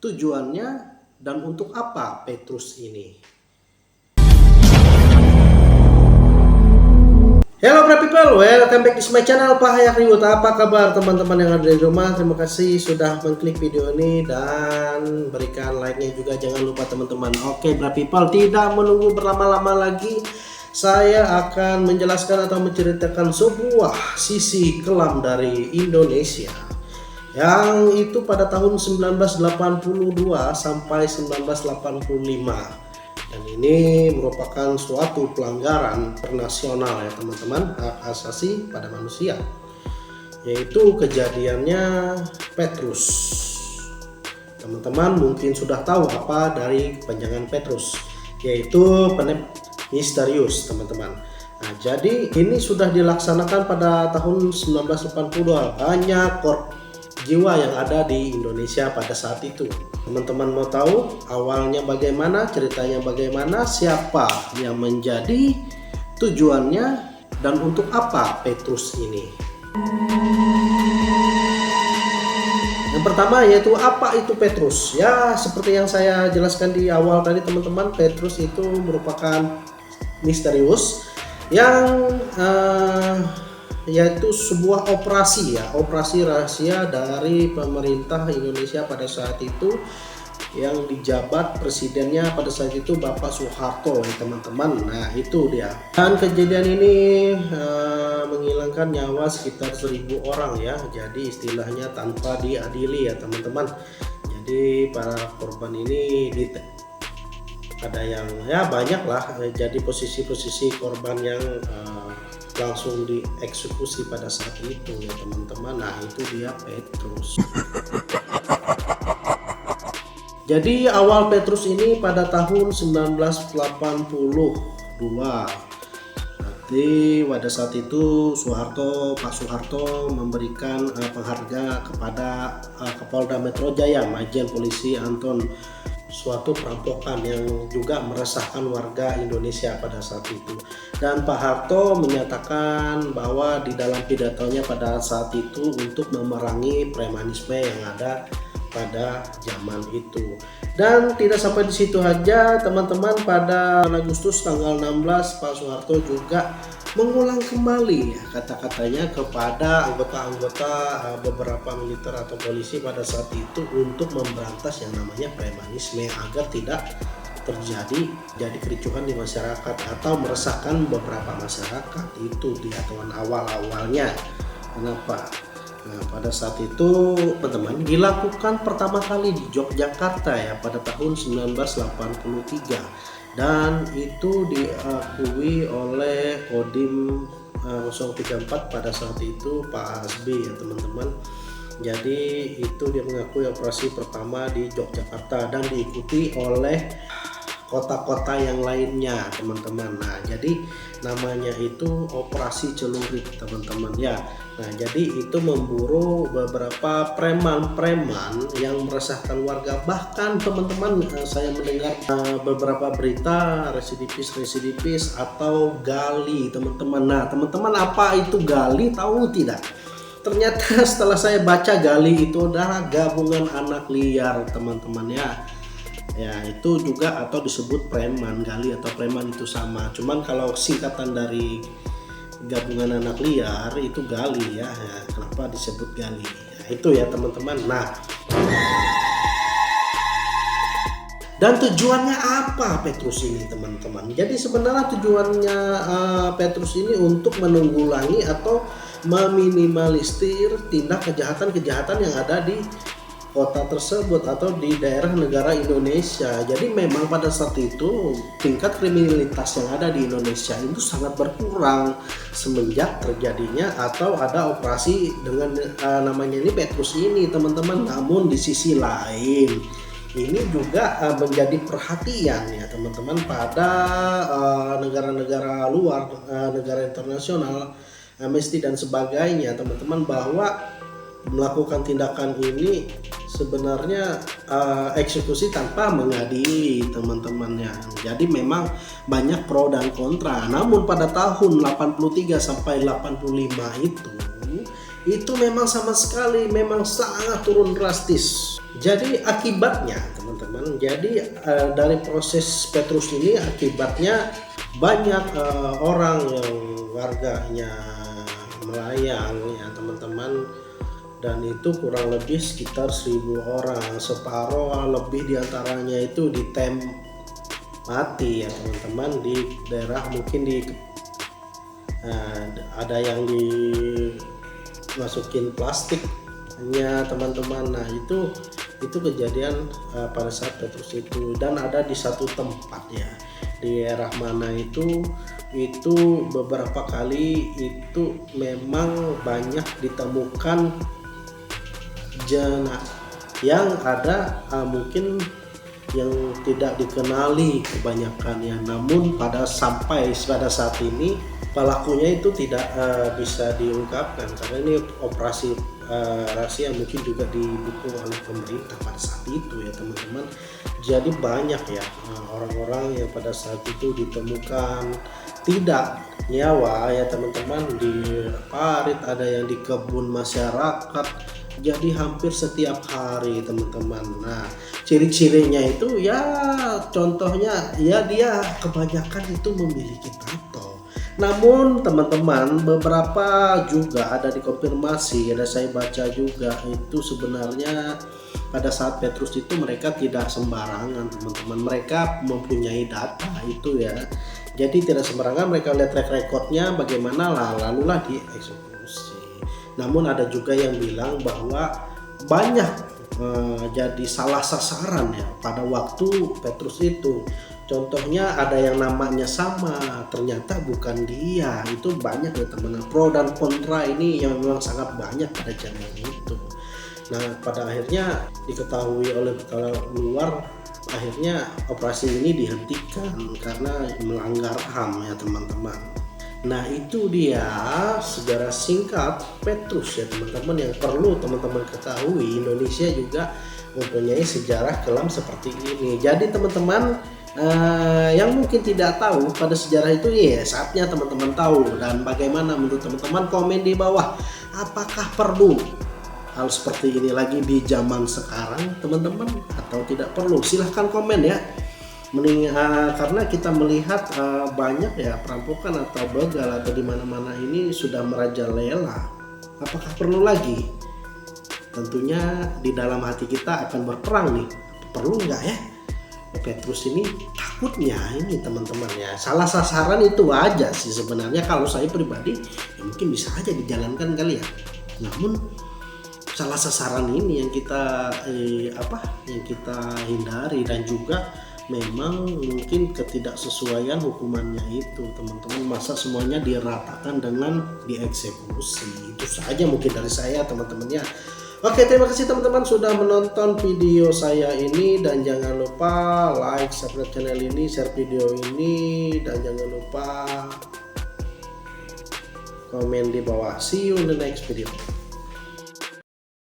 tujuannya dan untuk apa Petrus ini. Hello Brave People, welcome back to my channel Pak Hayak Ribut. Apa kabar teman-teman yang ada di rumah? Terima kasih sudah mengklik video ini dan berikan like-nya juga, jangan lupa teman-teman. Oke Brave People, tidak menunggu berlama-lama lagi, saya akan menjelaskan atau menceritakan sebuah sisi kelam dari Indonesia yang itu pada tahun 1982 sampai 1985. Dan ini merupakan suatu pelanggaran internasional ya teman-teman, hak asasi pada manusia, yaitu kejadiannya Petrus. Teman-teman mungkin sudah tahu apa dari kepanjangan Petrus, yaitu penep misterius teman-teman. Nah, jadi ini sudah dilaksanakan pada tahun 1982. Banyak jiwa yang ada di Indonesia pada saat itu. Teman-teman mau tahu awalnya bagaimana, ceritanya bagaimana, siapa yang menjadi tujuannya dan untuk apa Petrus ini. Yang pertama yaitu apa itu Petrus. Ya seperti yang saya jelaskan di awal tadi teman-teman, Petrus itu merupakan misterius yang yaitu sebuah operasi rahasia dari pemerintah Indonesia pada saat itu, yang dijabat presidennya pada saat itu Bapak Soeharto ya teman-teman. Nah itu dia, dan kejadian ini menghilangkan nyawa sekitar 1000 orang ya, jadi istilahnya tanpa diadili ya teman-teman. Jadi para korban ini ada yang ya banyak lah, jadi posisi-posisi korban yang langsung dieksekusi pada saat itu ya teman-teman. Nah itu dia Petrus. Jadi awal Petrus ini pada tahun 1982. Berarti pada saat itu Pak Soeharto memberikan penghargaan kepada Kapolda Metro Jaya, Majen Polisi Anton, suatu perampokan yang juga meresahkan warga Indonesia pada saat itu. Dan Pak Harto menyatakan bahwa di dalam pidatonya pada saat itu untuk memerangi premanisme yang ada pada zaman itu. Dan tidak sampai di situ aja teman-teman, pada Agustus tanggal 16 Pak Soeharto juga mengulang kembali ya, kata-katanya kepada anggota-anggota beberapa militer atau polisi pada saat itu untuk memberantas yang namanya premanisme agar tidak terjadi kericuhan di masyarakat atau meresahkan beberapa masyarakat. Itu di aturan awal-awalnya. Kenapa? Nah, pada saat itu teman-teman dilakukan pertama kali di Yogyakarta ya pada tahun 1983. Dan itu diakui oleh Kodim 034 pada saat itu Pak Hasbi ya teman-teman. Jadi itu dia mengakui operasi pertama di Yogyakarta dan diikuti oleh kota-kota yang lainnya teman-teman. Nah jadi namanya itu operasi celurit teman-teman ya. Nah jadi itu memburu beberapa preman-preman yang meresahkan warga. Bahkan teman-teman saya mendengar beberapa berita residivis atau gali teman-teman. Nah teman-teman apa itu gali, tahu tidak? Ternyata setelah saya baca, gali itu adalah gabungan anak liar teman-teman ya. Ya itu juga atau disebut preman. Gali atau preman itu sama, cuman kalau singkatan dari gabungan anak liar itu gali ya. Kenapa disebut gali ya, itu ya teman-teman. Nah dan tujuannya apa Petrus ini teman-teman? Jadi sebenarnya tujuannya Petrus ini untuk menanggulangi atau meminimalisir tindak kejahatan-kejahatan yang ada di kota tersebut atau di daerah negara Indonesia. Jadi memang pada saat itu tingkat kriminalitas yang ada di Indonesia itu sangat berkurang semenjak terjadinya atau ada operasi dengan namanya ini Petrus ini teman-teman. Namun di sisi lain ini juga menjadi perhatian ya teman-teman pada negara-negara luar, negara internasional, Amnesty dan sebagainya teman-teman, bahwa melakukan tindakan ini sebenarnya eksekusi tanpa mengadili teman-temannya. Jadi memang banyak pro dan kontra. Namun pada tahun 83 sampai 85 itu itu memang sama sekali memang sangat turun drastis. Jadi akibatnya teman-teman, jadi dari proses Petrus ini akibatnya banyak orang yang warganya melayang ya teman-teman, dan itu kurang lebih sekitar 1.000 orang, separuh lebih diantaranya itu mati ya teman-teman, di daerah mungkin ada yang dimasukin plastiknya teman-teman. Nah itu kejadian pada saat Petrus itu, dan ada di satu tempat ya di daerah mana itu beberapa kali itu memang banyak ditemukan jenazah yang ada mungkin yang tidak dikenali kebanyakan ya, namun pada saat ini pelakunya itu tidak bisa diungkapkan karena ini operasi rahasia mungkin juga didukung oleh pemerintah pada saat itu ya teman-teman. Jadi banyak ya orang-orang yang pada saat itu ditemukan tidak nyawa ya teman-teman, di parit, ada yang di kebun masyarakat, jadi hampir setiap hari teman-teman. Nah ciri-cirinya itu ya contohnya ya dia kebanyakan itu memiliki tato. Namun teman-teman beberapa juga ada dikonfirmasi, ada saya baca juga itu sebenarnya pada saat Petrus itu mereka tidak sembarangan teman-teman, mereka mempunyai data itu ya. Jadi tidak sembarangan, mereka lihat track recordnya bagaimana lalulah dieksekusi. Namun ada juga yang bilang bahwa banyak jadi salah sasaran ya pada waktu Petrus itu. Contohnya ada yang namanya sama, ternyata bukan dia. Itu banyak ya teman-teman, pro dan kontra ini yang memang sangat banyak pada zaman itu. Nah pada akhirnya diketahui oleh luar, akhirnya operasi ini dihentikan karena melanggar HAM ya teman-teman. Nah itu dia sejarah singkat Petrus ya teman-teman, yang perlu teman-teman ketahui. Indonesia juga mempunyai sejarah kelam seperti ini. Jadi teman-teman yang mungkin tidak tahu pada sejarah itu ya saatnya teman-teman tahu. Dan bagaimana menurut teman-teman, komen di bawah, apakah perlu hal seperti ini lagi di zaman sekarang teman-teman atau tidak perlu? Silahkan komen ya. Karena kita melihat banyak ya perampokan atau begal atau di mana-mana ini sudah merajalela. Apakah perlu lagi? Tentunya di dalam hati kita akan berperang nih, perlu nggak ya? Petrus ini takutnya ini teman-teman ya salah sasaran itu aja sih sebenarnya. Kalau saya pribadi ya mungkin bisa aja dijalankan kali ya, namun salah sasaran ini yang kita yang kita hindari, dan juga memang mungkin ketidaksesuaian hukumannya itu teman-teman. Masa semuanya diratakan dengan dieksekusi? Itu saja mungkin dari saya teman-teman ya. Oke, terima kasih teman-teman sudah menonton video saya ini, dan jangan lupa like, subscribe channel ini, share video ini, dan jangan lupa komen di bawah. See you in the next video.